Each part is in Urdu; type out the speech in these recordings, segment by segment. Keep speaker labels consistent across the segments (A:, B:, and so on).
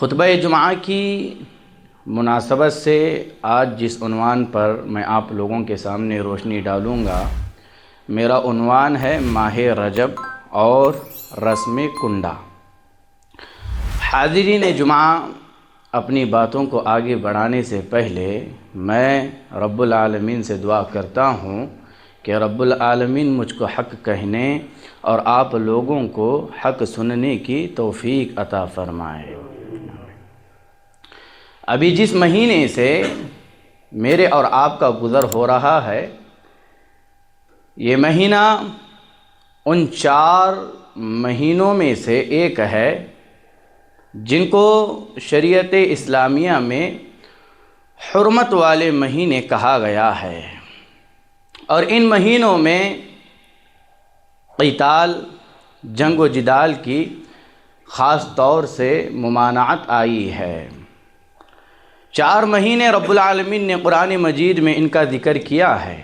A: خطبہ جمعہ کی مناسبت سے آج جس عنوان پر میں آپ لوگوں کے سامنے روشنی ڈالوں گا، میرا عنوان ہے ماہ رجب اور رسم کنڈا۔ حاضرین جمعہ، اپنی باتوں کو آگے بڑھانے سے پہلے میں رب العالمین سے دعا کرتا ہوں کہ رب العالمین مجھ کو حق کہنے اور آپ لوگوں کو حق سننے کی توفیق عطا فرمائے۔ ابھی جس مہینے سے میرے اور آپ کا گزر ہو رہا ہے، یہ مہینہ ان 4 مہینوں میں سے ایک ہے جن کو شریعت اسلامیہ میں حرمت والے مہینے کہا گیا ہے، اور ان مہینوں میں قتال، جنگ و جدال کی خاص طور سے ممانعت آئی ہے۔ 4 مہینے رب العالمین نے قرآن مجید میں ان کا ذکر کیا ہے۔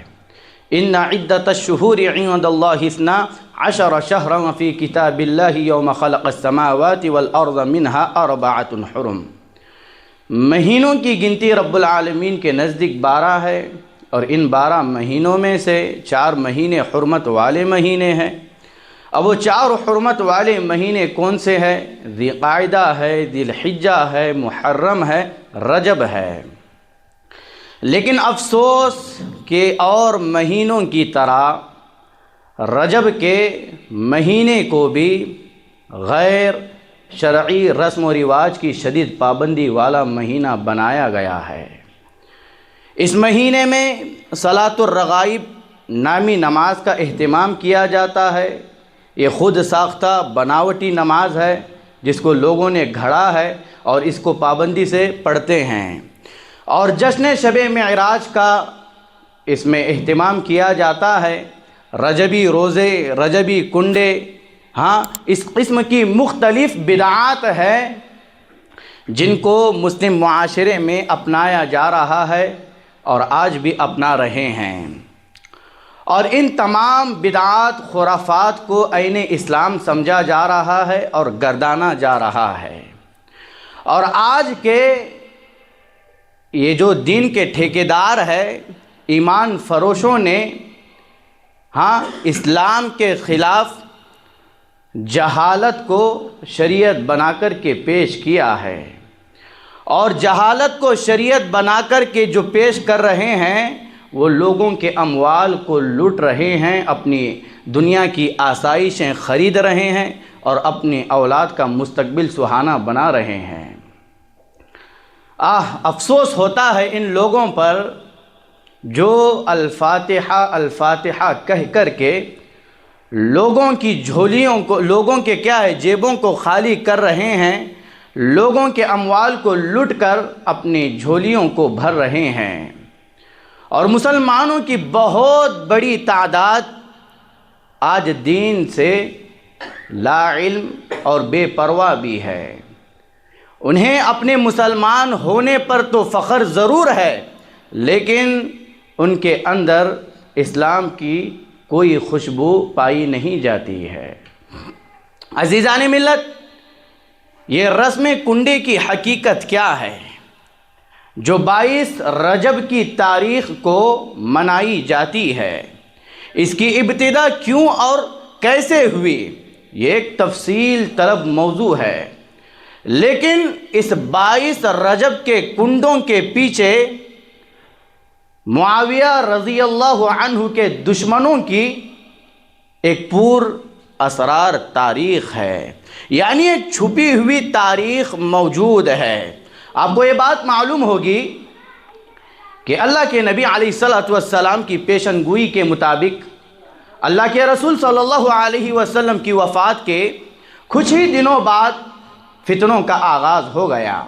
A: ان عدۃ الشہور عند اللہ 12 شہرا فی کتاب اللہ یوم خلق السماوات والارض منها 4 حرم۔ مہینوں کی گنتی رب العالمین کے نزدیک 12 ہے، اور ان 12 مہینوں میں سے 4 مہینے حرمت والے مہینے ہیں۔ اب وہ 4 حرمت والے مہینے کون سے ہیں؟ ذی قعدہ ہے، ذی الحجہ ہے، محرم ہے، رجب ہے۔ لیکن افسوس کہ اور مہینوں کی طرح رجب کے مہینے کو بھی غیر شرعی رسم و رواج کی شدید پابندی والا مہینہ بنایا گیا ہے۔ اس مہینے میں صلاۃ الرغائب نامی نماز کا اہتمام کیا جاتا ہے۔ یہ خود ساختہ بناوٹی نماز ہے جس کو لوگوں نے گھڑا ہے اور اس کو پابندی سے پڑھتے ہیں، اور جشن شب معراج کا اس میں اہتمام کیا جاتا ہے۔ رجبی روزے، رجبی کنڈے، اس قسم کی مختلف بدعات ہے جن کو مسلم معاشرے میں اپنایا جا رہا ہے اور آج بھی اپنا رہے ہیں، اور ان تمام بدعات خرافات کو عین اسلام سمجھا جا رہا ہے اور گردانا جا رہا ہے۔ اور آج کے یہ جو دین کے ٹھیکیدار ہے، ایمان فروشوں نے اسلام کے خلاف جہالت کو شریعت بنا کر کے پیش کیا ہے، اور جہالت کو شریعت بنا کر کے جو پیش کر رہے ہیں وہ لوگوں کے اموال کو لوٹ رہے ہیں، اپنی دنیا کی آسائشیں خرید رہے ہیں اور اپنی اولاد کا مستقبل سہانا بنا رہے ہیں۔ افسوس ہوتا ہے ان لوگوں پر جو الفاتحہ الفاتحہ کہہ کر کے لوگوں کی جھولیوں کو، لوگوں کے جیبوں کو خالی کر رہے ہیں، لوگوں کے اموال کو لوٹ کر اپنی جھولیوں کو بھر رہے ہیں، اور مسلمانوں کی بہت بڑی تعداد آج دین سے لا علم اور بے پرواہ بھی ہے۔ انہیں اپنے مسلمان ہونے پر تو فخر ضرور ہے، لیکن ان کے اندر اسلام کی کوئی خوشبو پائی نہیں جاتی ہے۔ عزیزان ملت، یہ رسم کنڈے کی حقیقت کیا ہے جو 22 رجب کی تاریخ کو منائی جاتی ہے؟ اس کی ابتدا کیوں اور کیسے ہوئی؟ یہ ایک تفصیل طلب موضوع ہے، لیکن اس 22 رجب کے کنڈوں کے پیچھے معاویہ رضی اللہ عنہ کے دشمنوں کی ایک پر اسرار تاریخ ہے، یعنی ایک چھپی ہوئی تاریخ موجود ہے۔ آپ کو یہ بات معلوم ہوگی کہ اللہ کے نبی علیہ السلام کی پیشن گوئی کے مطابق اللہ کے رسول صلی اللہ علیہ وسلم کی وفات کے کچھ ہی دنوں بعد فتنوں کا آغاز ہو گیا۔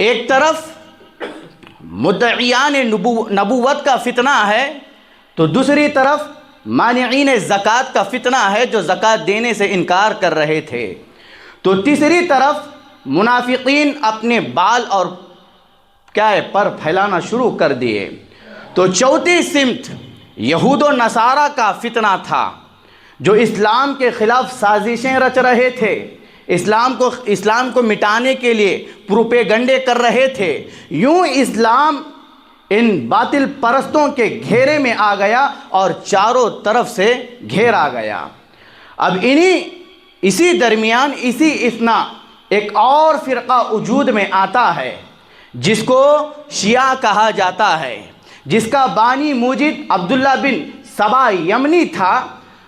A: ایک طرف مدعیان نبوت کا فتنہ ہے، تو دوسری طرف مانعین زکوٰۃ کا فتنہ ہے جو زکوٰۃ دینے سے انکار کر رہے تھے، تو تیسری طرف منافقین اپنے بال اور پر پھیلانا شروع کر دیے، تو چوتھی سمت یہود و نصارہ کا فتنہ تھا جو اسلام کے خلاف سازشیں رچ رہے تھے، اسلام کو مٹانے کے لیے پروپیگنڈے کر رہے تھے، یوں اسلام ان باطل پرستوں کے گھیرے میں آ گیا اور چاروں طرف سے گھیرا گیا۔ اب اسی درمیان اسی اثنا ایک اور فرقہ وجود میں آتا ہے جس کو شیعہ کہا جاتا ہے، جس کا بانی موجد عبداللہ بن سبا یمنی تھا،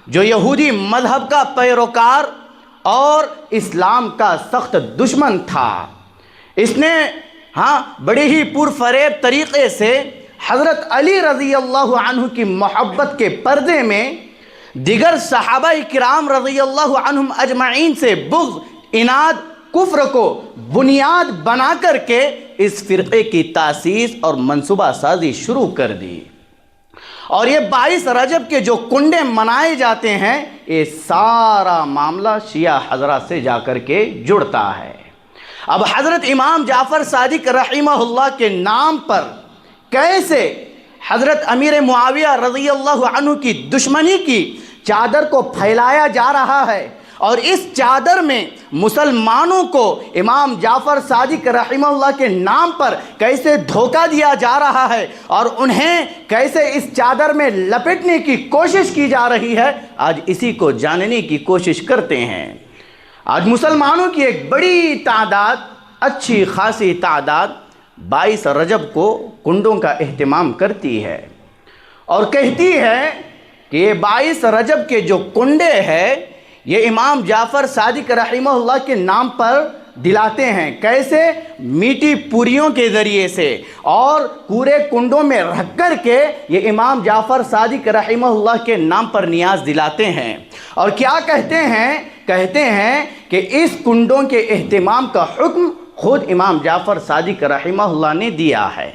A: جو یہودی مذہب کا پیروکار اور اسلام کا سخت دشمن تھا۔ اس نے بڑی ہی پرفریب طریقے سے حضرت علی رضی اللہ عنہ کی محبت کے پردے میں دیگر صحابہ کرام رضی اللہ عنہم اجمعین سے بغض، اناد، کفر کو بنیاد بنا کر کے اس فرقے کی تاسیس اور منصوبہ سازی شروع کر دی، اور یہ 22 رجب کے جو کنڈے منائے جاتے ہیں، یہ سارا معاملہ شیعہ حضرات سے جا کر کے جڑتا ہے۔ اب حضرت امام جعفر صادق رحمہ اللہ کے نام پر کیسے حضرت امیر معاویہ رضی اللہ عنہ کی دشمنی کی چادر کو پھیلایا جا رہا ہے، اور اس چادر میں مسلمانوں کو امام جعفر صادق رحمہ اللہ کے نام پر کیسے دھوکہ دیا جا رہا ہے اور انہیں کیسے اس چادر میں لپٹنے کی کوشش کی جا رہی ہے، آج اسی کو جاننے کی کوشش کرتے ہیں۔ آج مسلمانوں کی ایک بڑی تعداد، اچھی خاصی تعداد 22 رجب کو کنڈوں کا اہتمام کرتی ہے اور کہتی ہے کہ یہ 22 رجب کے جو کنڈے ہیں یہ امام جعفر صادق رحمہ اللہ کے نام پر دلاتے ہیں۔ کیسے؟ میٹھی پوریوں کے ذریعے سے اور پورے کنڈوں میں رکھ کر کے یہ امام جعفر صادق رحمہ اللہ کے نام پر نیاز دلاتے ہیں، اور کیا کہتے ہیں؟ کہتے ہیں کہ اس کنڈوں کے اہتمام کا حکم خود امام جعفر صادق رحمہ اللہ نے دیا ہے۔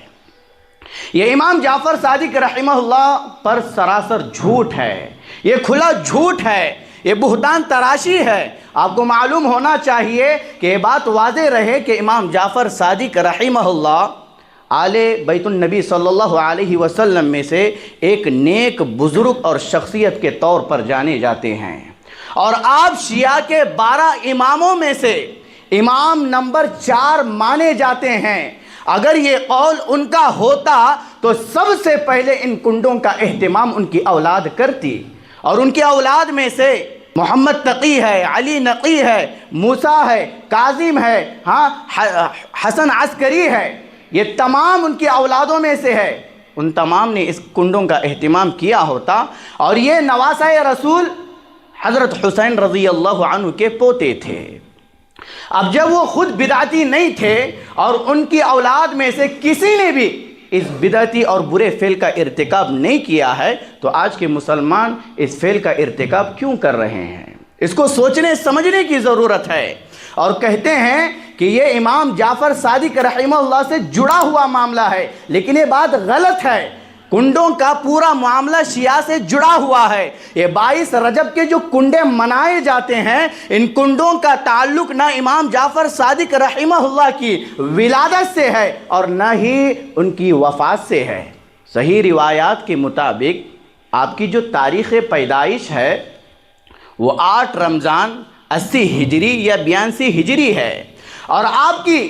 A: یہ امام جعفر صادق رحمہ اللہ پر سراسر جھوٹ ہے، یہ کھلا جھوٹ ہے، یہ بہتان تراشی ہے۔ آپ کو معلوم ہونا چاہیے کہ یہ بات واضح رہے کہ امام جعفر صادق رحمہ اللہ آل بیت النبی صلی اللہ علیہ وسلم میں سے ایک نیک بزرگ اور شخصیت کے طور پر جانے جاتے ہیں، اور آپ شیعہ کے 12 اماموں میں سے امام نمبر 4 مانے جاتے ہیں۔ اگر یہ قول ان کا ہوتا تو سب سے پہلے ان کنڈوں کا اہتمام ان کی اولاد کرتی، اور ان کی اولاد میں سے محمد تقی ہے، علی نقی ہے، موسیٰ ہے، کاظم ہے، حسن عسکری ہے، یہ تمام ان کی اولادوں میں سے ہے۔ ان تمام نے اس کنڈوں کا اہتمام کیا ہوتا، اور یہ نواسہ رسول حضرت حسین رضی اللہ عنہ کے پوتے تھے۔ اب جب وہ خود بدعتی نہیں تھے اور ان کی اولاد میں سے کسی نے بھی اس بدعتی اور برے فعل کا ارتکاب نہیں کیا ہے، تو آج کے مسلمان اس فعل کا ارتکاب کیوں کر رہے ہیں؟ اس کو سوچنے سمجھنے کی ضرورت ہے۔ اور کہتے ہیں کہ یہ امام جعفر صادق رحمہ اللہ سے جڑا ہوا معاملہ ہے، لیکن یہ بات غلط ہے۔ کنڈوں کا پورا معاملہ شیعہ سے جڑا ہوا ہے۔ یہ 22 رجب کے جو کنڈے منائے جاتے ہیں، ان کنڈوں کا تعلق نہ امام جعفر صادق رحمہ اللہ کی ولادت سے ہے اور نہ ہی ان کی وفات سے ہے۔ صحیح روایات کے مطابق آپ کی جو تاریخ پیدائش ہے وہ 8 رمضان 80 ہجری یا 82 ہجری ہے، اور آپ کی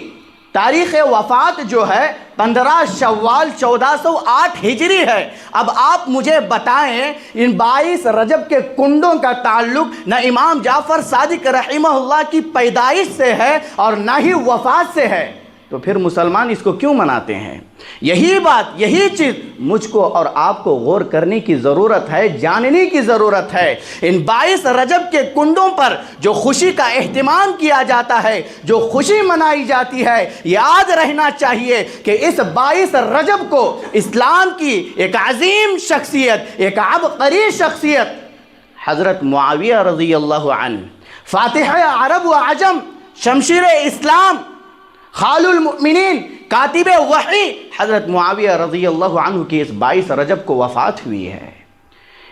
A: تاریخ وفات جو ہے 15 شوال 1408 ہجری ہے۔ اب آپ مجھے بتائیں ان 22 رجب کے کنڈوں کا تعلق نہ امام جعفر صادق رحمہ اللہ کی پیدائش سے ہے اور نہ ہی وفات سے ہے، تو پھر مسلمان اس کو کیوں مناتے ہیں؟ یہی بات، یہی چیز مجھ کو اور آپ کو غور کرنے کی ضرورت ہے، جاننے کی ضرورت ہے۔ ان 22 رجب کے کنڈوں پر جو خوشی کا اہتمام کیا جاتا ہے، جو خوشی منائی جاتی ہے، یاد رہنا چاہیے کہ اس 22 رجب کو اسلام کی ایک عظیم شخصیت، ایک عبقری شخصیت حضرت معاویہ رضی اللہ عنہ، فاتح عرب و عجم، شمشیر اسلام، خال المؤمنین، کاتب وحی، حضرت معاویہ رضی اللہ عنہ کی اس 22 رجب کو وفات ہوئی ہے۔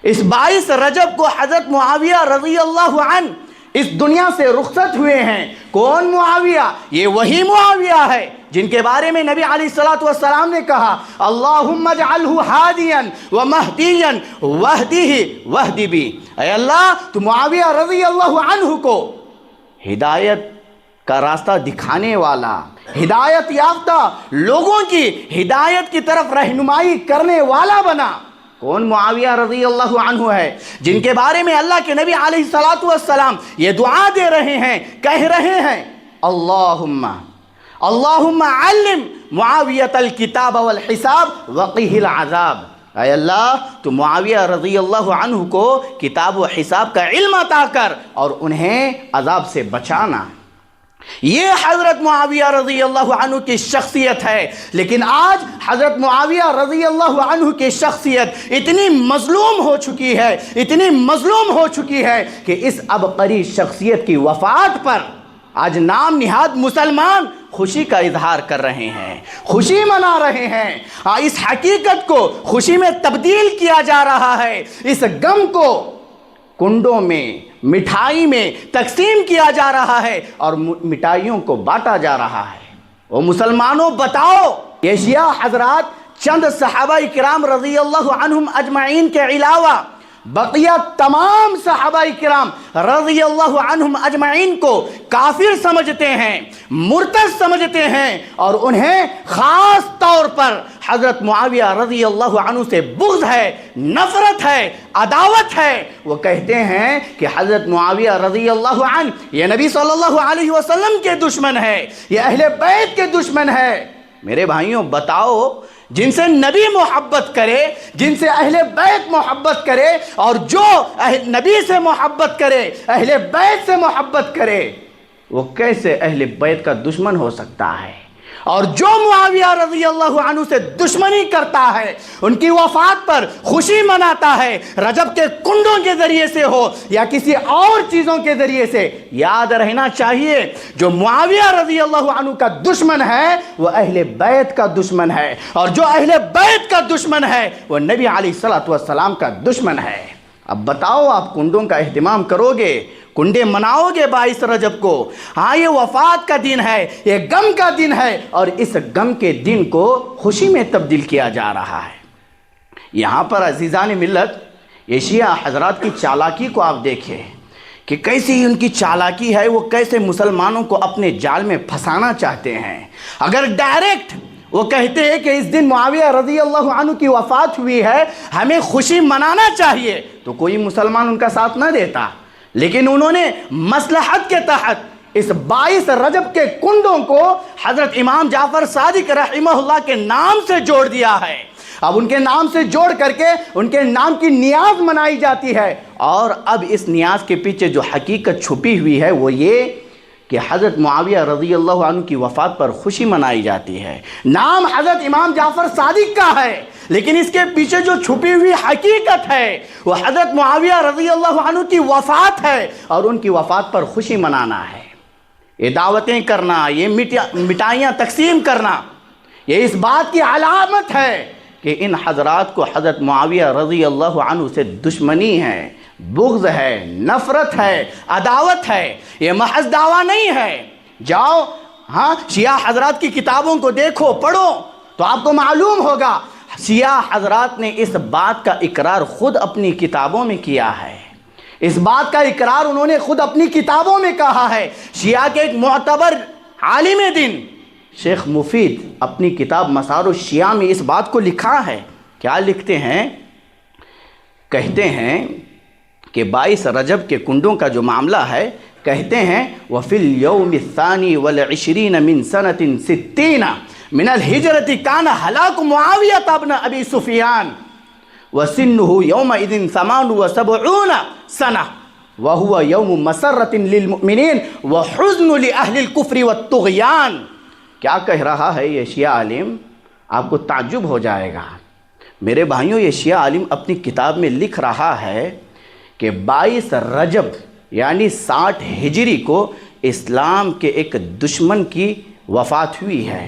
A: اس 22 رجب کو حضرت معاویہ رضی اللہ عنہ اس دنیا سے رخصت ہوئے ہیں۔ کون معاویہ؟ یہ وہی معاویہ ہے جن کے بارے میں نبی علیہ السلام نے کہا اللہم اجعلہ ہادیا ومہدیا واہدہ واہد بی، اے اللہ تو معاویہ رضی اللہ عنہ کو ہدایت کا راستہ دکھانے والا، ہدایت یافتہ لوگوں کی ہدایت کی طرف رہنمائی کرنے والا بنا۔ کون؟ معاویہ رضی اللہ عنہ ہے، جن کے بارے میں اللہ کے نبی علیہ الصلوۃ والسلام یہ دعا دے رہے ہیں، کہہ رہے ہیں اللہم علم معاویۃ الکتاب والحساب وقہ العذاب۔ اے اللہ تو معاویہ رضی اللہ عنہ کو کتاب و حساب کا علم عطا کر اور انہیں عذاب سے بچانا۔ یہ حضرت معاویہ رضی اللہ عنہ کی شخصیت ہے، لیکن آج حضرت معاویہ رضی اللہ عنہ کی شخصیت اتنی مظلوم ہو چکی ہے، اتنی مظلوم ہو چکی ہے کہ اس عبقری شخصیت کی وفات پر آج نام نہاد مسلمان خوشی کا اظہار کر رہے ہیں، خوشی منا رہے ہیں۔ اس حقیقت کو خوشی میں تبدیل کیا جا رہا ہے، اس غم کو کنڈوں میں، مٹھائی میں تقسیم کیا جا رہا ہے اور مٹھائیوں کو بانٹا جا رہا ہے۔ وہ مسلمانوں بتاؤ، یہ شیعہ حضرات چند صحابہ کرام رضی اللہ عنہم اجمعین کے علاوہ بقیہ تمام صحابہ کرام رضی اللہ عنہم اجمعین کو کافر سمجھتے ہیں، مرتد سمجھتے ہیں، اور انہیں خاص طور پر حضرت معاویہ رضی اللہ عنہ سے بغض ہے، نفرت ہے، عداوت ہے۔ وہ کہتے ہیں کہ حضرت معاویہ رضی اللہ عنہ یہ نبی صلی اللہ علیہ وسلم کے دشمن ہے، یہ اہل بیت کے دشمن ہے۔ میرے بھائیوں بتاؤ، جن سے نبی محبت کرے، جن سے اہل بیت محبت کرے، اور جو نبی سے محبت کرے، اہل بیت سے محبت کرے، وہ کیسے اہل بیت کا دشمن ہو سکتا ہے؟ اور جو معاویہ رضی اللہ عنہ سے دشمنی کرتا ہے، ان کی وفات پر خوشی مناتا ہے، رجب کے کنڈوں کے ذریعے سے ہو یا کسی اور چیزوں کے ذریعے سے، یاد رہنا چاہیے جو معاویہ رضی اللہ عنہ کا دشمن ہے وہ اہل بیت کا دشمن ہے، اور جو اہل بیت کا دشمن ہے وہ نبی علیہ الصلوۃ والسلام کا دشمن ہے۔ اب بتاؤ، آپ کنڈوں کا اہتمام کرو گے، کنڈے مناؤ گے 22 رجب کو؟ ہاں، یہ وفات کا دن ہے، یہ غم کا دن ہے، اور اس غم کے دن کو خوشی میں تبدیل کیا جا رہا ہے۔ یہاں پر عزیزان ملت، یہ شیعہ حضرات کی چالاکی کو آپ دیکھیں کہ کیسی ان کی چالاکی ہے، وہ کیسے مسلمانوں کو اپنے جال میں پھنسانا چاہتے ہیں۔ اگر ڈائریکٹ وہ کہتے ہیں کہ اس دن معاویہ رضی اللہ عنہ کی وفات ہوئی ہے، ہمیں خوشی منانا چاہیے، تو کوئی مسلمان ان کا ساتھ نہ دیتا، لیکن انہوں نے مصلحت کے تحت اس 22 رجب کے کنڈوں کو حضرت امام جعفر صادق رحمہ اللہ کے نام سے جوڑ دیا ہے۔ اب ان کے نام سے جوڑ کر کے ان کے نام کی نیاز منائی جاتی ہے، اور اب اس نیاز کے پیچھے جو حقیقت چھپی ہوئی ہے وہ یہ کہ حضرت معاویہ رضی اللہ عنہ کی وفات پر خوشی منائی جاتی ہے۔ نام حضرت امام جعفر صادق کا ہے، لیکن اس کے پیچھے جو چھپی ہوئی حقیقت ہے وہ حضرت معاویہ رضی اللہ عنہ کی وفات ہے، اور ان کی وفات پر خوشی منانا ہے۔ یہ دعوتیں کرنا، یہ مٹھائیاں تقسیم کرنا، یہ اس بات کی علامت ہے کہ ان حضرات کو حضرت معاویہ رضی اللہ عنہ سے دشمنی ہے، بغض ہے، نفرت ہے، عداوت ہے۔ یہ محض دعویٰ نہیں ہے۔ جاؤ شیعہ حضرات کی کتابوں کو دیکھو، پڑھو، تو آپ کو معلوم ہوگا شیعہ حضرات نے اس بات کا اقرار خود اپنی کتابوں میں کیا ہے۔ اس بات کا اقرار انہوں نے خود اپنی کتابوں میں کہا ہے۔ شیعہ کے ایک معتبر عالم دین شیخ مفید اپنی کتاب مسار الشیعہ میں اس بات کو لکھا ہے۔ کیا لکھتے ہیں؟ کہتے ہیں کہ 22 رجب کے کنڈوں کا جو معاملہ ہے، کہتے ہیں وَفِي الْيَوْمِ الثَّانِي وَالْعِشْرِينَ مِنْ سَنَةٍ 60 من الهجرة كان هلاك معاوية بن أبي سفيان وسنه يومئذ 78 سنة وهو يوم مسرة للمؤمنين وحزن لأهل الكفر والطغيان۔ کیا کہہ رہا ہے یہ شیعہ عالم؟ آپ کو تعجب ہو جائے گا۔ میرے بھائیوں، یہ شیعہ عالم اپنی کتاب میں لکھ رہا ہے کہ 22 رجب یعنی 60 ہجری کو اسلام کے ایک دشمن کی وفات ہوئی ہے،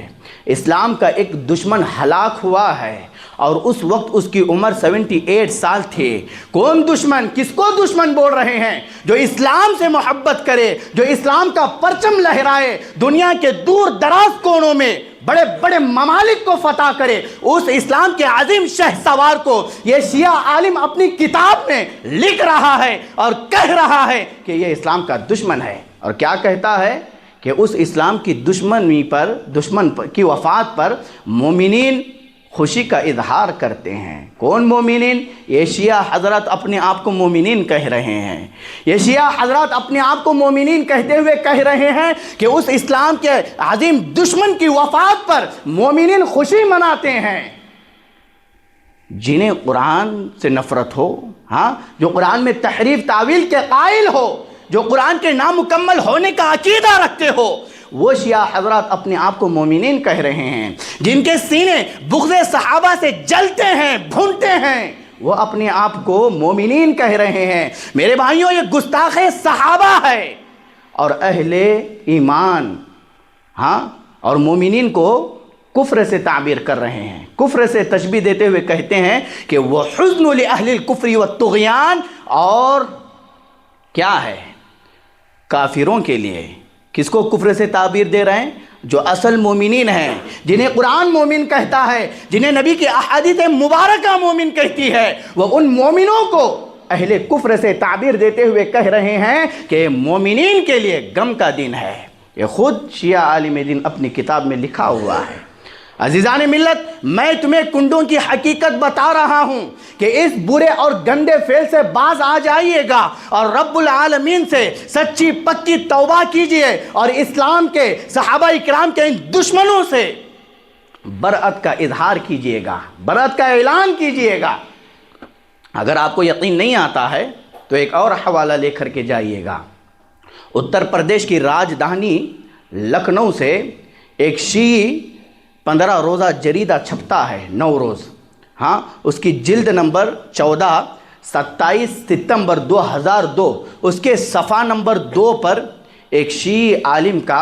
A: اسلام کا ایک دشمن ہلاک ہوا ہے، اور اس وقت اس کی عمر 78 سال تھے۔ کون دشمن؟ کس کو دشمن بول رہے ہیں؟ جو اسلام سے محبت کرے، جو اسلام کا پرچم لہرائے، دنیا کے دور دراز کونوں میں بڑے بڑے ممالک کو فتح کرے، اس اسلام کے عظیم شہسوار کو یہ شیعہ عالم اپنی کتاب میں لکھ رہا ہے اور کہہ رہا ہے کہ یہ اسلام کا دشمن ہے۔ اور کیا کہتا ہے کہ اس اسلام کی دشمن کی وفات پر مومنین خوشی کا اظہار کرتے ہیں۔ کون مومنین؟ یہ شیعہ حضرات اپنے آپ کو مومنین کہہ رہے ہیں۔ یہ شیعہ حضرات اپنے آپ کو مومنین کہتے ہوئے کہہ رہے ہیں کہ اس اسلام کے عظیم دشمن کی وفات پر مومنین خوشی مناتے ہیں۔ جنہیں قرآن سے نفرت ہو، جو قرآن میں تحریف تعویل کے قائل ہو، جو قرآن کے نامکمل ہونے کا عقیدہ رکھتے ہو، وہ شیعہ حضرات اپنے آپ کو مومنین کہہ رہے ہیں۔ جن کے سینے بغض صحابہ سے جلتے ہیں، بھونتے ہیں، وہ اپنے آپ کو مومنین کہہ رہے ہیں۔ میرے بھائیوں، یہ گستاخ صحابہ ہے اور اہل ایمان اور مومنین کو کفر سے تعبیر کر رہے ہیں، کفر سے تشبیہ دیتے ہوئے کہتے ہیں کہ وہ حزن لأہل الکفر والطغیان، اور کیا ہے کافروں کے لیے۔ کس کو کفر سے تعبیر دے رہے ہیں؟ جو اصل مومنین ہیں، جنہیں قرآن مومن کہتا ہے، جنہیں نبی کی احادیث مبارکہ مومن کہتی ہے، وہ ان مومنوں کو اہل کفر سے تعبیر دیتے ہوئے کہہ رہے ہیں کہ مومنین کے لیے غم کا دن ہے۔ یہ خود شیعہ عالم دین اپنی کتاب میں لکھا ہوا ہے۔ عزیزان ملت، میں تمہیں کنڈوں کی حقیقت بتا رہا ہوں کہ اس برے اور گندے فعل سے باز آ جائیے گا اور رب العالمین سے سچی پکی توبہ کیجئے اور اسلام کے صحابہ اکرام کے ان دشمنوں سے برأت کا اظہار کیجئے گا، برأت کا اعلان کیجئے گا۔ اگر آپ کو یقین نہیں آتا ہے تو ایک اور حوالہ لے کر کے جائیے گا۔ اتر پردیش کی راجدھانی لکھنؤ سے ایک شیعی 15 روزہ جریدہ چھپتا ہے، نوروز، اس کی جلد نمبر 14، 27 ستمبر 2002، اس کے صفحہ نمبر 2 پر ایک شیعی عالم کا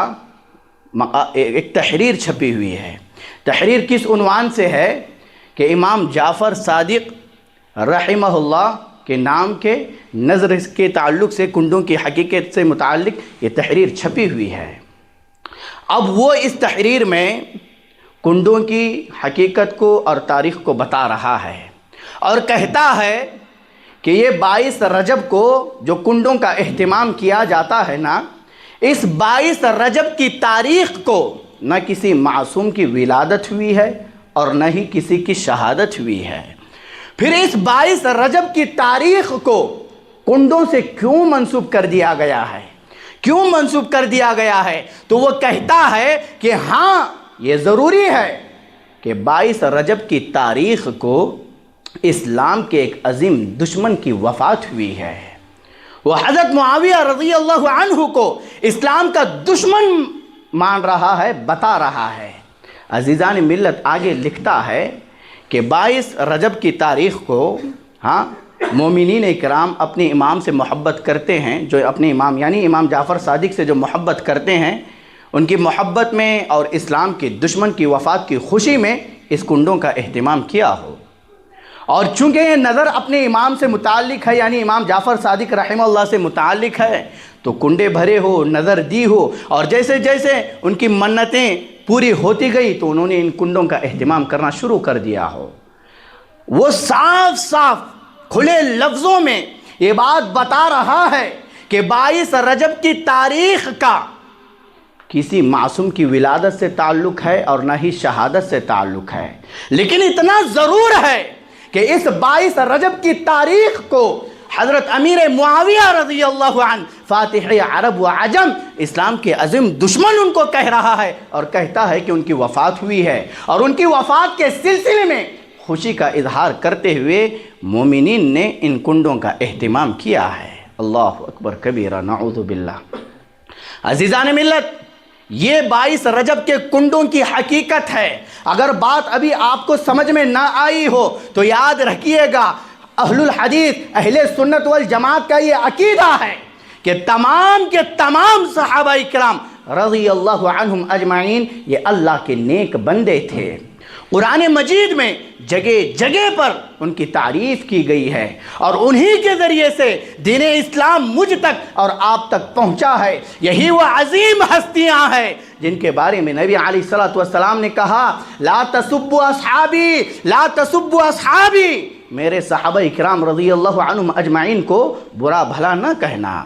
A: ایک تحریر چھپی ہوئی ہے۔ تحریر کس عنوان سے ہے کہ امام جعفر صادق رحمہ اللہ کے نام کے نظر کے تعلق سے کنڈوں کی حقیقت سے متعلق یہ تحریر چھپی ہوئی ہے۔ اب وہ اس تحریر میں کنڈوں کی حقیقت کو اور تاریخ کو بتا رہا ہے اور کہتا ہے کہ یہ 22 رجب کو جو کنڈوں کا اہتمام کیا جاتا ہے نا، اس 22 رجب کی تاریخ کو نہ کسی معصوم کی ولادت ہوئی ہے اور نہ ہی کسی کی شہادت ہوئی ہے۔ پھر اس 22 رجب کی تاریخ کو کنڈوں سے کیوں منسوب کر دیا گیا ہے؟ کیوں منسوب کر دیا گیا ہے؟ تو وہ کہتا ہے کہ ہاں، یہ ضروری ہے کہ 22 رجب کی تاریخ کو اسلام کے ایک عظیم دشمن کی وفات ہوئی ہے۔ وہ حضرت معاویہ رضی اللہ عنہ کو اسلام کا دشمن مان رہا ہے، بتا رہا ہے۔ عزیزان ملت، آگے لکھتا ہے کہ 22 رجب کی تاریخ کو مومنین اکرام اپنے امام سے محبت کرتے ہیں، جو اپنے امام یعنی امام جعفر صادق سے جو محبت کرتے ہیں، ان کی محبت میں اور اسلام کے دشمن کی وفات کی خوشی میں اس کنڈوں کا اہتمام کیا ہو۔ اور چونکہ یہ نظر اپنے امام سے متعلق ہے، یعنی امام جعفر صادق رحمہ اللہ سے متعلق ہے، تو کنڈے بھرے ہو، نظر دی ہو، اور جیسے جیسے ان کی منتیں پوری ہوتی گئی تو انہوں نے ان کنڈوں کا اہتمام کرنا شروع کر دیا ہو۔ وہ صاف صاف کھلے لفظوں میں یہ بات بتا رہا ہے کہ 22 رجب کی تاریخ کا کسی معصوم کی ولادت سے تعلق ہے اور نہ ہی شہادت سے تعلق ہے، لیکن اتنا ضرور ہے کہ اس 22 رجب کی تاریخ کو حضرت امیر معاویہ رضی اللہ عنہ فاتح عرب و عجم، اسلام کے عظیم دشمن، ان کو کہہ رہا ہے اور کہتا ہے کہ ان کی وفات ہوئی ہے، اور ان کی وفات کے سلسلے میں خوشی کا اظہار کرتے ہوئے مومنین نے ان کنڈوں کا اہتمام کیا ہے۔ اللہ اکبر کبیرہ، نعوذ باللہ۔ عزیزان ملت، یہ 22 رجب کے کنڈوں کی حقیقت ہے۔ اگر بات ابھی آپ کو سمجھ میں نہ آئی ہو تو یاد رکھیے گا، اہل الحدیث، اہل سنت والجماعت کا یہ عقیدہ ہے کہ تمام کے تمام صحابہ اکرام رضی اللہ عنہم اجمعین یہ اللہ کے نیک بندے تھے۔ قرآن مجید میں جگہ جگہ پر ان کی تعریف کی گئی ہے، اور انہی کے ذریعے سے دین اسلام مجھ تک اور آپ تک پہنچا ہے۔ یہی وہ عظیم ہستیاں ہیں جن کے بارے میں نبی علیہ السلام نے کہا، لا تسبوا اصحابی، لا تسبوا اصحابی، میرے صحابہ اکرام رضی اللہ عنہم اجمعین کو برا بھلا نہ کہنا۔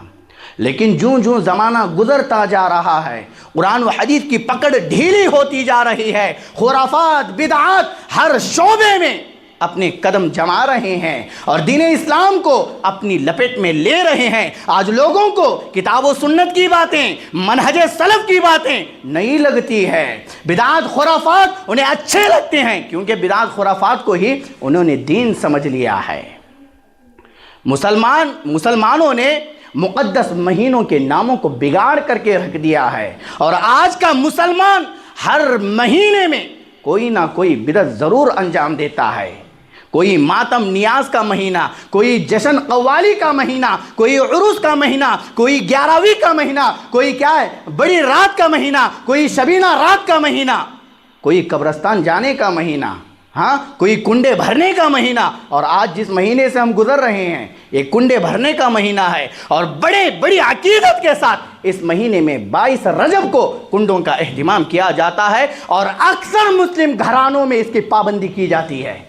A: لیکن جوں زمانہ گزرتا جا رہا ہے، قرآن و حدیث کی پکڑ ڈھیلی ہوتی جا رہی ہے، خرافات بدعات ہر شعبے میں اپنے قدم جما رہے ہیں اور دین اسلام کو اپنی لپیٹ میں لے رہے ہیں۔ آج لوگوں کو کتاب و سنت کی باتیں، منہج سلف کی باتیں نہیں لگتی ہے، بدعات خرافات انہیں اچھے لگتے ہیں، کیونکہ بدعات خرافات کو ہی انہوں نے دین سمجھ لیا ہے۔ مسلمانوں نے مقدس مہینوں کے ناموں کو بگاڑ کر کے رکھ دیا ہے، اور آج کا مسلمان ہر مہینے میں کوئی نہ کوئی بدعت ضرور انجام دیتا ہے۔ کوئی ماتم نیاز کا مہینہ، کوئی جشن قوالی کا مہینہ، کوئی عروس کا مہینہ، کوئی 11ویں کا مہینہ، کوئی کیا ہے بڑی رات کا مہینہ، کوئی شبینہ رات کا مہینہ، کوئی قبرستان جانے کا مہینہ، ہاں کوئی کنڈے بھرنے کا مہینہ۔ اور آج جس مہینے سے ہم گزر رہے ہیں یہ کنڈے بھرنے کا مہینہ ہے، اور بڑی عقیدت کے ساتھ اس مہینے میں 22 رجب کو کنڈوں کا اہتمام کیا جاتا ہے، اور اکثر مسلم گھرانوں میں اس کی پابندی کی جاتی ہے،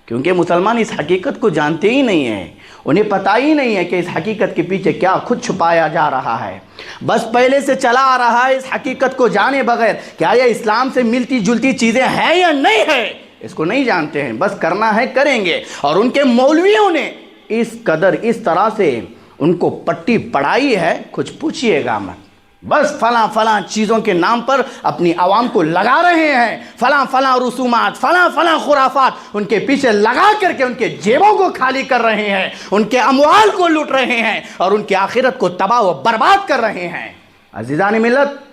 A: کیونکہ مسلمان اس حقیقت کو جانتے ہی نہیں ہیں، انہیں پتہ ہی نہیں ہے کہ اس حقیقت کے پیچھے کیا خود چھپایا جا رہا ہے۔ بس پہلے سے چلا آ رہا ہے، اس حقیقت کو جانے بغیر کیا یہ اسلام سے ملتی جلتی چیزیں ہیں یا نہیں ہے، اس کو نہیں جانتے ہیں، بس کرنا ہے کریں گے۔ اور ان کے مولویوں نے اس قدر اس طرح سے ان کو پٹی پڑھائی ہے، کچھ پوچھئے گا مت، بس فلاں چیزوں کے نام پر اپنی عوام کو لگا رہے ہیں، فلاں رسومات، فلاں خرافات ان کے پیچھے لگا کر کے ان کے جیبوں کو خالی کر رہے ہیں، ان کے اموال کو لوٹ رہے ہیں، اور ان کی آخرت کو تباہ و برباد کر رہے ہیں۔ عزیزان ملت،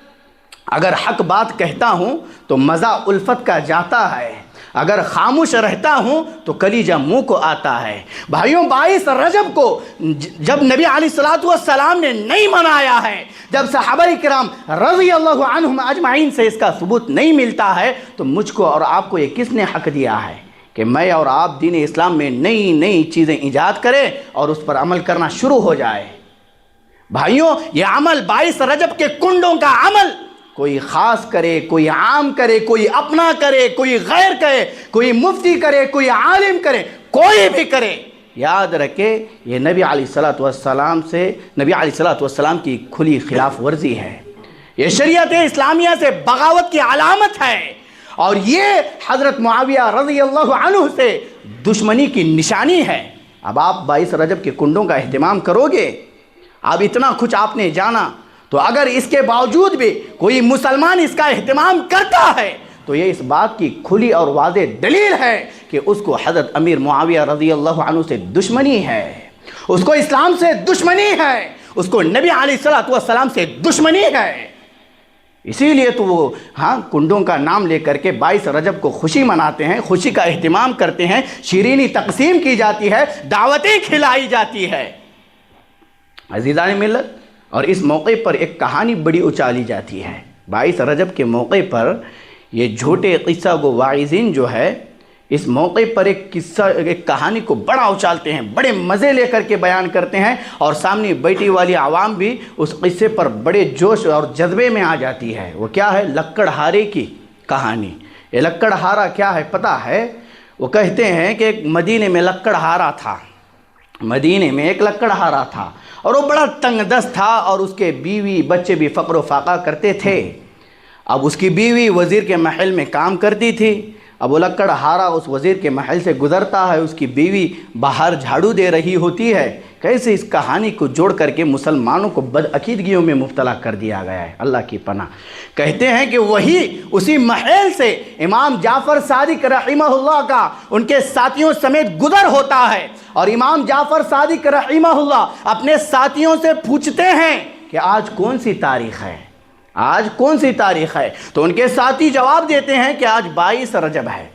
A: اگر حق بات کہتا ہوں تو مزہ الفت کا جاتا ہے، اگر خاموش رہتا ہوں تو کلیجہ منہ کو آتا ہے۔ بھائیوں، 22 رجب کو جب نبی علیہ السلام نے نہیں منایا ہے، جب صحابہ کرام رضی اللہ عنہم اجمعین سے اس کا ثبوت نہیں ملتا ہے، تو مجھ کو اور آپ کو یہ کس نے حق دیا ہے کہ میں اور آپ دین اسلام میں نئی چیزیں ایجاد کریں اور اس پر عمل کرنا شروع ہو جائے؟ بھائیوں، یہ عمل 22 رجب کے کنڈوں کا عمل کوئی خاص کرے، کوئی عام کرے، کوئی اپنا کرے، کوئی غیر کرے، کوئی مفتی کرے، کوئی عالم کرے، کوئی بھی کرے، یاد رکھے یہ نبی علیہ السلام کی کھلی خلاف ورزی ہے، یہ شریعت اسلامیہ سے بغاوت کی علامت ہے، اور یہ حضرت معاویہ رضی اللہ عنہ سے دشمنی کی نشانی ہے۔ اب آپ 22 رجب کے کنڈوں کا اہتمام کرو گے، اب اتنا کچھ آپ نے جانا، تو اگر اس کے باوجود بھی کوئی مسلمان اس کا اہتمام کرتا ہے تو یہ اس بات کی کھلی اور واضح دلیل ہے کہ اس کو حضرت امیر معاویہ رضی اللہ عنہ سے دشمنی ہے، اس کو اسلام سے دشمنی ہے، اس کو نبی علیہ السلام سے دشمنی ہے۔ اسی لیے تو وہ کنڈوں کا نام لے کر کے 22 رجب کو خوشی مناتے ہیں، خوشی کا اہتمام کرتے ہیں، شیرینی تقسیم کی جاتی ہے، دعوتیں کھلائی جاتی ہے۔ عزیزان ملت، اور اس موقع پر ایک کہانی بڑی اچالی جاتی ہے۔ 22 رجب کے موقع پر یہ جھوٹے قصہ گو واعظین جو ہے، اس موقع پر ایک کہانی کو بڑا اچالتے ہیں، بڑے مزے لے کر کے بیان کرتے ہیں، اور سامنے بیٹھی والی عوام بھی اس قصے پر بڑے جوش اور جذبے میں آ جاتی ہے۔ وہ کیا ہے؟ لکڑ ہارے کی کہانی۔ یہ لکڑ ہارا کیا ہے پتہ ہے؟ وہ کہتے ہیں کہ ایک مدینے میں لکڑ ہارا تھا، مدینے میں ایک لکڑ ہارا تھا، اور وہ بڑا تنگ دست تھا، اور اس کے بیوی بچے بھی فقر و فاقہ کرتے تھے۔ اب اس کی بیوی وزیر کے محل میں کام کرتی تھی، اب وہ لکڑ ہارا اس وزیر کے محل سے گزرتا ہے، اس کی بیوی باہر جھاڑو دے رہی ہوتی ہے۔ کیسے اس کہانی کو جوڑ کر کے مسلمانوں کو بدعقیدگیوں میں مبتلا کر دیا گیا ہے، اللہ کی پناہ۔ کہتے ہیں کہ اسی محل سے امام جعفر صادق رحمہ اللہ کا ان کے ساتھیوں سمیت گزر ہوتا ہے، اور امام جعفر صادق رحمہ اللہ اپنے ساتھیوں سے پوچھتے ہیں کہ آج کون سی تاریخ ہے، آج کون سی تاریخ ہے؟ تو ان کے ساتھی جواب دیتے ہیں کہ آج 22 رجب ہے،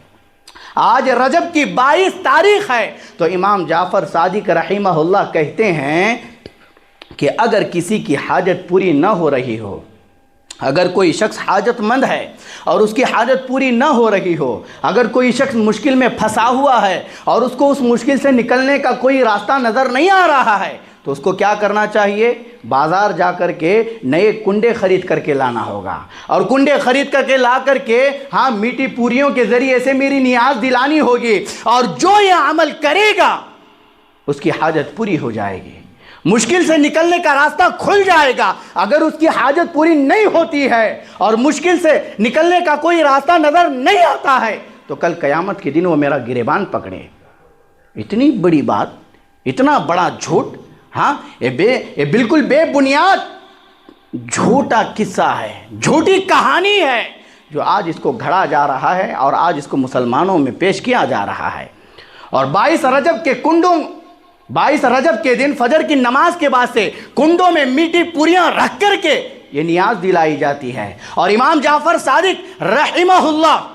A: آج رجب کی 22 تاریخ ہے۔ تو امام جعفر صادق رحمہ اللہ کہتے ہیں کہ اگر کسی کی حاجت پوری نہ ہو رہی ہو، اگر کوئی شخص حاجت مند ہے اور اس کی حاجت پوری نہ ہو رہی ہو، اگر کوئی شخص مشکل میں پھنسا ہوا ہے اور اس کو اس مشکل سے نکلنے کا کوئی راستہ نظر نہیں آ رہا ہے، تو اس کو کیا کرنا چاہیے؟ بازار جا کر کے نئے کنڈے خرید کر کے لانا ہوگا، اور کنڈے خرید کر کے لا کر کے میٹھی پوریوں کے ذریعے سے میری نیاز دلانی ہوگی، اور جو یہ عمل کرے گا اس کی حاجت پوری ہو جائے گی۔ مشکل سے نکلنے کا راستہ کھل جائے گا۔ اگر اس کی حاجت پوری نہیں ہوتی ہے اور مشکل سے نکلنے کا کوئی راستہ نظر نہیں آتا ہے تو کل قیامت کے دن وہ میرا گریبان پکڑے۔ اتنی بڑی بات، اتنا بڑا جھوٹ، ہاں یہ بالکل بے بنیاد جھوٹا قصہ ہے، جھوٹی کہانی ہے جو آج اس کو گھڑا جا رہا ہے اور آج اس کو مسلمانوں میں پیش کیا جا رہا ہے۔ اور 22 رجب کے دن فجر کی نماز کے بعد سے کنڈوں میں میٹھی پوریاں رکھ کر کے یہ نیاز دلائی جاتی ہے، اور امام جعفر صادق رحمہ اللہ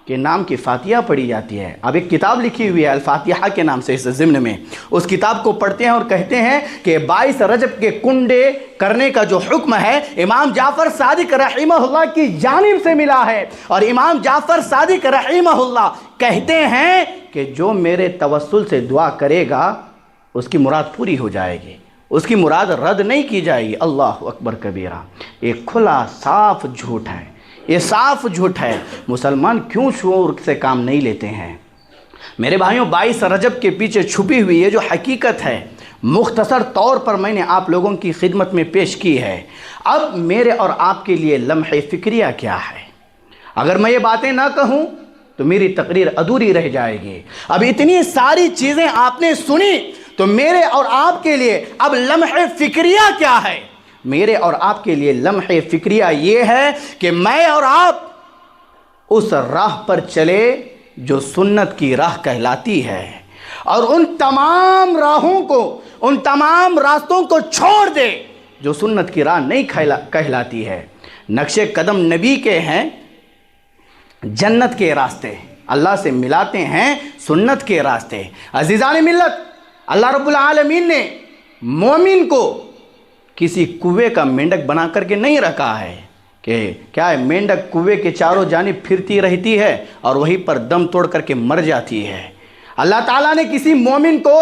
A: کے نام کی فاتحہ پڑھی جاتی ہے۔ اب ایک کتاب لکھی ہوئی ہے الفاتحہ کے نام سے اس ضمن میں، اس کتاب کو پڑھتے ہیں اور کہتے ہیں کہ 22 رجب کے کنڈے کرنے کا جو حکم ہے امام جعفر صادق رحمہ اللہ کی جانب سے ملا ہے، اور امام جعفر صادق رحمہ اللہ کہتے ہیں کہ جو میرے توسل سے دعا کرے گا اس کی مراد پوری ہو جائے گی، اس کی مراد رد نہیں کی جائے گی۔ اللہ اکبر کبیرہ۔ ایک کھلا صاف جھوٹ ہے، یہ صاف جھوٹ ہے۔ مسلمان کیوں شعور سے کام نہیں لیتے ہیں؟ میرے بھائیوں، 22 رجب کے پیچھے چھپی ہوئی یہ جو حقیقت ہے مختصر طور پر میں نے آپ لوگوں کی خدمت میں پیش کی ہے۔ اب میرے اور آپ کے لیے لمحہ فکریہ کیا ہے؟ اگر میں یہ باتیں نہ کہوں تو میری تقریر ادھوری رہ جائے گی۔ اب اتنی ساری چیزیں آپ نے سنی تو میرے اور آپ کے لیے اب لمحہ فکریہ کیا ہے؟ میرے اور آپ کے لیے لمحہ فکریہ یہ ہے کہ میں اور آپ اس راہ پر چلے جو سنت کی راہ کہلاتی ہے، اور ان تمام راہوں کو، ان تمام راستوں کو چھوڑ دے جو سنت کی راہ نہیں کہلاتی ہے۔ نقش قدم نبی کے ہیں جنت کے راستے، اللہ سے ملاتے ہیں سنت کے راستے۔ عزیزان ملت، اللہ رب العالمین نے مومن کو کسی کنویں کا مینڈک بنا کر کے نہیں رکھا ہے کہ کیا ہے مینڈک کنویں کے چاروں جانب پھرتی رہتی ہے اور وہیں پر دم توڑ کر کے مر جاتی ہے۔ اللہ تعالیٰ نے کسی مومن کو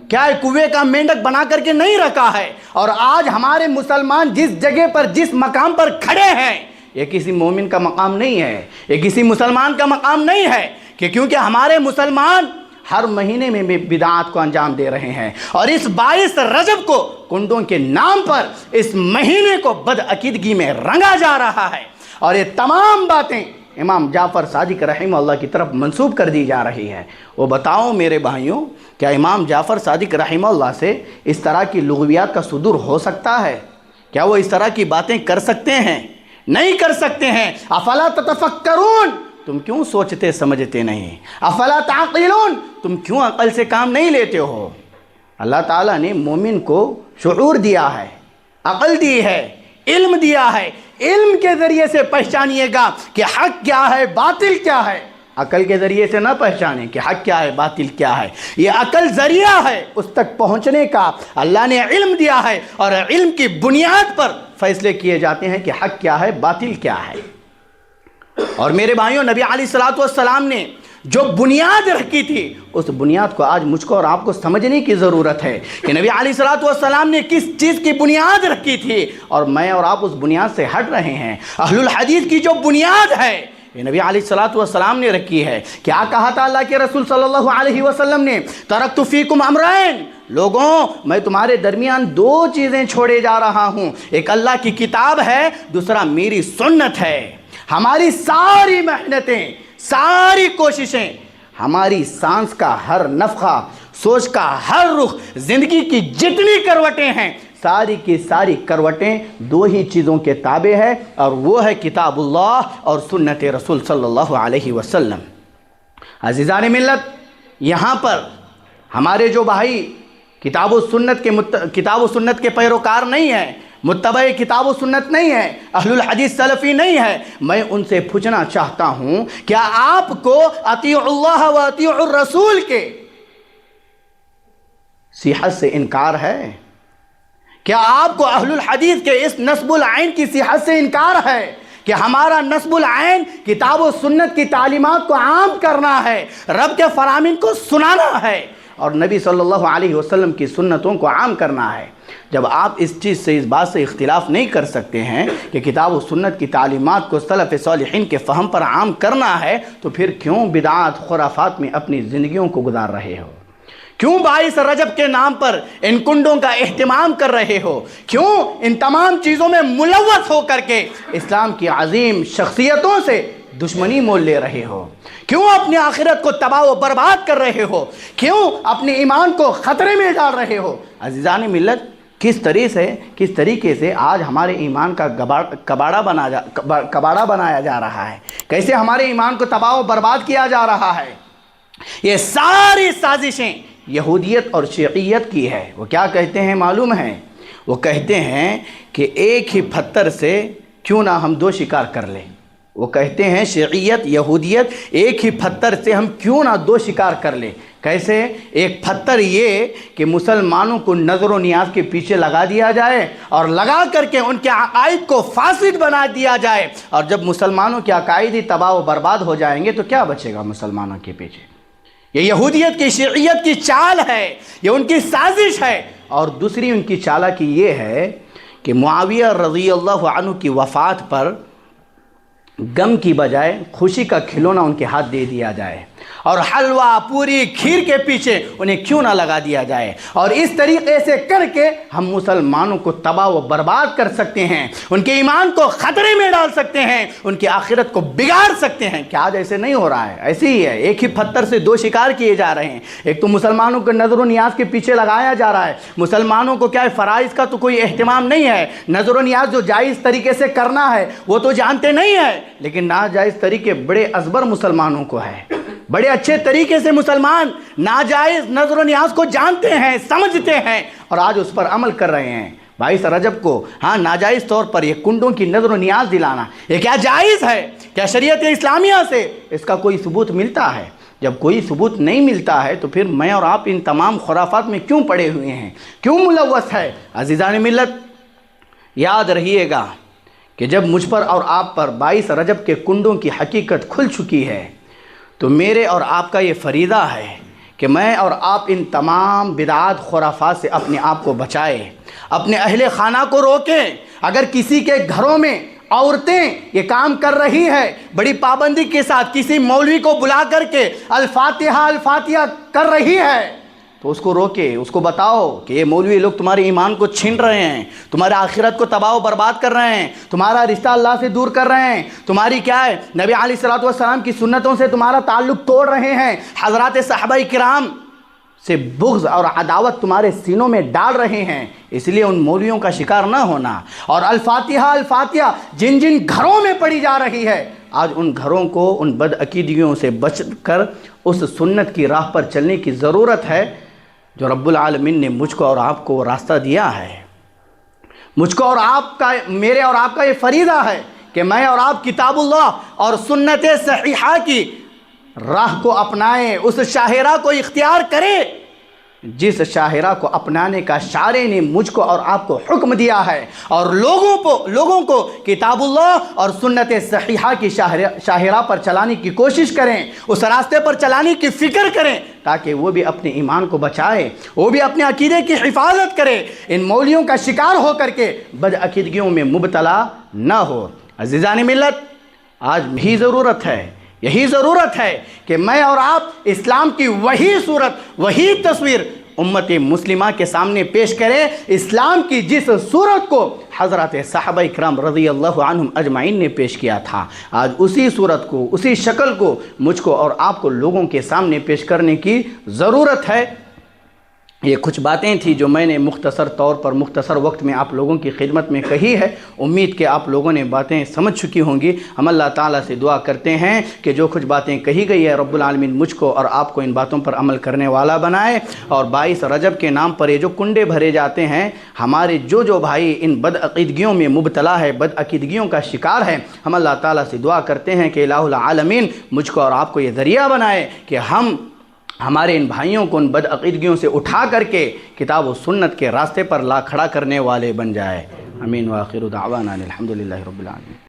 A: کیا ہے کنویں کا مینڈک بنا کر کے نہیں رکھا ہے، اور آج ہمارے مسلمان جس جگہ پر جس مقام پر کھڑے ہیں یہ کسی مومن کا مقام نہیں ہے، یہ کسی مسلمان کا مقام نہیں ہے، کہ کیونکہ ہمارے مسلمان ہر مہینے میں بدعات کو انجام دے رہے ہیں، اور اس 22 رجب کو کنڈوں کے نام پر اس مہینے کو بدعقیدگی میں رنگا جا رہا ہے، اور یہ تمام باتیں امام جعفر صادق رحمہ اللہ کی طرف منسوب کر دی جا رہی ہے۔ وہ بتاؤ میرے بھائیوں، کیا امام جعفر صادق رحمہ اللہ سے اس طرح کی لغویات کا صدور ہو سکتا ہے؟ کیا وہ اس طرح کی باتیں کر سکتے ہیں؟ نہیں کر سکتے ہیں۔ افلا تتفکرون، تم کیوں سوچتے سمجھتے نہیں؟ افلا تعقلون، تم کیوں عقل سے کام نہیں لیتے ہو؟ اللہ تعالیٰ نے مومن کو شعور دیا ہے، عقل دی ہے، علم دیا ہے۔ علم کے ذریعے سے پہچانیے گا کہ حق کیا ہے، باطل کیا ہے۔ عقل کے ذریعے سے نہ پہچانیں کہ حق کیا ہے، باطل کیا ہے۔ یہ عقل ذریعہ ہے اس تک پہنچنے کا۔ اللہ نے علم دیا ہے، اور علم کی بنیاد پر فیصلے کیے جاتے ہیں کہ حق کیا ہے، باطل کیا ہے۔ اور میرے بھائیوں، نبی علیہ الصلوۃ والسلام نے جو بنیاد رکھی تھی اس بنیاد کو آج مجھ کو اور آپ کو سمجھنے کی ضرورت ہے کہ نبی علیہ الصلوۃ والسلام نے کس چیز کی بنیاد رکھی تھی، اور میں اور آپ اس بنیاد سے ہٹ رہے ہیں۔ اہل الحدیث کی جو بنیاد ہے یہ نبی علیہ الصلوۃ والسلام نے رکھی ہے۔ کیا کہا تھا اللہ کے رسول صلی اللہ علیہ وسلم نے؟ ترکت فیکم امرین، لوگوں میں تمہارے درمیان 2 چیزیں چھوڑے جا رہا ہوں، ایک اللہ کی کتاب ہے، دوسرا میری سنت ہے۔ ہماری ساری محنتیں، ساری کوششیں، ہماری سانس کا ہر نفخہ، سوچ کا ہر رخ، زندگی کی جتنی کروٹیں ہیں، ساری کی ساری کروٹیں 2 ہی چیزوں کے تابع ہے، اور وہ ہے کتاب اللہ اور سنت رسول صلی اللہ علیہ وسلم۔ عزیزان ملت، یہاں پر ہمارے جو بھائی کتاب و سنت کے پیروکار نہیں ہیں، متبع کتاب و سنت نہیں ہے، اہل الحدیث سلفی نہیں ہے، میں ان سے پوچھنا چاہتا ہوں، کیا آپ کو اطیعوا اللہ و اطیعوا الرسول کے صحت سے انکار ہے؟ کیا آپ کو اہل الحدیث کے اس نصب العین کی صحت سے انکار ہے کہ ہمارا نصب العین کتاب و سنت کی تعلیمات کو عام کرنا ہے، رب کے فرامین کو سنانا ہے، اور نبی صلی اللہ علیہ وسلم کی سنتوں کو عام کرنا ہے؟ جب آپ اس چیز سے، اس بات سے اختلاف نہیں کر سکتے ہیں کہ کتاب و سنت کی تعلیمات کو سلف صالحین کے فہم پر عام کرنا ہے، تو پھر کیوں بدعات، خرافات میں اپنی زندگیوں کو گزار رہے ہو؟ کیوں 22 رجب کے نام پر ان کنڈوں کا اہتمام کر رہے ہو؟ کیوں ان تمام چیزوں میں ملوث ہو کر کے اسلام کی عظیم شخصیتوں سے دشمنی مول لے رہے ہو؟ کیوں اپنی آخرت کو تباہ و برباد کر رہے ہو؟ کیوں اپنے ایمان کو خطرے میں ڈال رہے ہو؟ عزیزان ملت، کس طریقے سے آج ہمارے ایمان کا کباڑا بنایا جا رہا ہے، کیسے ہمارے ایمان کو تباہ و برباد کیا جا رہا ہے۔ یہ ساری سازشیں یہودیت اور شیعیت کی ہے۔ وہ کیا کہتے ہیں معلوم ہے؟ وہ کہتے ہیں کہ ایک ہی پتھر سے کیوں نہ ہم 2 شکار کر لیں۔ وہ کہتے ہیں شیعیت یہودیت، ایک ہی پتھر سے ہم کیوں نہ 2 شکار کر لیں۔ کیسے؟ ایک پتھر یہ کہ مسلمانوں کو نظر و نیاز کے پیچھے لگا دیا جائے اور لگا کر کے ان کے عقائد کو فاسد بنا دیا جائے، اور جب مسلمانوں کے عقائد ہی تباہ و برباد ہو جائیں گے تو کیا بچے گا مسلمانوں کے پیچھے؟ یہ یہودیت کی شیعیت کی چال ہے، یہ ان کی سازش ہے۔ اور دوسری ان کی چالاکی یہ ہے کہ معاویہ رضی اللہ عنہ کی وفات پر غم کی بجائے خوشی کا کھلونا ان کے ہاتھ دے دیا جائے، اور حلوہ پوری کھیر کے پیچھے انہیں کیوں نہ لگا دیا جائے، اور اس طریقے سے کر کے ہم مسلمانوں کو تباہ و برباد کر سکتے ہیں، ان کے ایمان کو خطرے میں ڈال سکتے ہیں، ان کی آخرت کو بگاڑ سکتے ہیں۔ کیا آج ایسے نہیں ہو رہا ہے؟ ایسے ہی ہے، ایک ہی پتھر سے 2 شکار کیے جا رہے ہیں۔ ایک تو مسلمانوں کو نظر و نیاز کے پیچھے لگایا جا رہا ہے، مسلمانوں کو کیا ہے فرائض کا تو کوئی اہتمام نہیں ہے، نظر و نیاز جو جائز طریقے سے کرنا ہے وہ تو جانتے نہیں ہیں، لیکن ناجائز طریقے بڑے ازبر مسلمانوں کو ہے۔ بڑے اچھے طریقے سے مسلمان ناجائز نظر و نیاز کو جانتے ہیں، سمجھتے ہیں، اور آج اس پر عمل کر رہے ہیں۔ 22 رجب کو ناجائز طور پر یہ کنڈوں کی نظر و نیاز دلانا، یہ کیا جائز ہے؟ کیا شریعت اسلامیہ سے اس کا کوئی ثبوت ملتا ہے؟ جب کوئی ثبوت نہیں ملتا ہے تو پھر میں اور آپ ان تمام خرافات میں کیوں پڑے ہوئے ہیں، کیوں ملوث ہے؟ عزیزان ملت، یاد رہیے گا کہ جب مجھ پر اور آپ پر 22 رجب کے کنڈوں کی حقیقت کھل چکی ہے تو میرے اور آپ کا یہ فریضہ ہے کہ میں اور آپ ان تمام بدعات خرافات سے اپنے آپ کو بچائیں، اپنے اہل خانہ کو روکیں۔ اگر کسی کے گھروں میں عورتیں یہ کام کر رہی ہے بڑی پابندی کے ساتھ، کسی مولوی کو بلا کر کے الفاتحہ الفاتحہ کر رہی ہے تو اس کو روکے، اس کو بتاؤ کہ یہ مولوی لوگ تمہارے ایمان کو چھین رہے ہیں، تمہارے آخرت کو تباہ و برباد کر رہے ہیں، تمہارا رشتہ اللہ سے دور کر رہے ہیں، تمہاری کیا ہے نبی علیہ السلام کی سنتوں سے تمہارا تعلق توڑ رہے ہیں، حضرات صحابہ کرام سے بغض اور عداوت تمہارے سینوں میں ڈال رہے ہیں۔ اس لیے ان مولویوں کا شکار نہ ہونا، اور الفاتحہ الفاتحہ جن جن گھروں میں پڑھی جا رہی ہے آج ان گھروں کو ان بدعقیدگیوں سے بچ کر اس سنت کی راہ پر چلنے کی ضرورت ہے جو رب العالمین نے مجھ کو اور آپ کو راستہ دیا ہے۔ مجھ کو اور آپ کا، میرے اور آپ کا یہ فریضہ ہے کہ میں اور آپ کتاب اللہ اور سنت صحیحہ کی راہ کو اپنائیں، اس شاہراہ کو اختیار کریں جس شاہراہ کو اپنانے کا شارع نے مجھ کو اور آپ کو حکم دیا ہے، اور لوگوں کو کتاب اللہ اور سنت صحیحہ کی شاہراہ پر چلانے کی کوشش کریں، اس راستے پر چلانے کی فکر کریں تاکہ وہ بھی اپنے ایمان کو بچائے، وہ بھی اپنے عقیدے کی حفاظت کرے، ان مولیوں کا شکار ہو کر کے بدعقیدگیوں میں مبتلا نہ ہو۔ عزیزان ملت، آج بھی یہی ضرورت ہے کہ میں اور آپ اسلام کی وہی صورت، وہی تصویر امت مسلمہ کے سامنے پیش کریں، اسلام کی جس صورت کو حضرات صحابہ کرام رضی اللہ عنہم اجمعین نے پیش کیا تھا، آج اسی صورت کو، اسی شکل کو مجھ کو اور آپ کو لوگوں کے سامنے پیش کرنے کی ضرورت ہے۔ یہ کچھ باتیں تھیں جو میں نے مختصر طور پر مختصر وقت میں آپ لوگوں کی خدمت میں کہی ہے۔ امید کہ آپ لوگوں نے باتیں سمجھ چکی ہوں گی۔ ہم اللہ تعالیٰ سے دعا کرتے ہیں کہ جو کچھ باتیں کہی گئی ہے رب العالمین مجھ کو اور آپ کو ان باتوں پر عمل کرنے والا بنائے، اور 22 رجب کے نام پر یہ جو کنڈے بھرے جاتے ہیں، ہمارے جو بھائی ان بدعقیدگیوں میں مبتلا ہے، بدعقیدگیوں کا شکار ہے، ہم اللہ تعالیٰ سے دعا کرتے ہیں کہ الہ العالمین مجھ کو اور آپ کو یہ ذریعہ بنائے کہ ہمارے ان بھائیوں کو ان بدعقیدگیوں سے اٹھا کر کے کتاب و سنت کے راستے پر لا کھڑا کرنے والے بن جائے۔ امین وآخر دعوانا الحمدللہ رب العالمین۔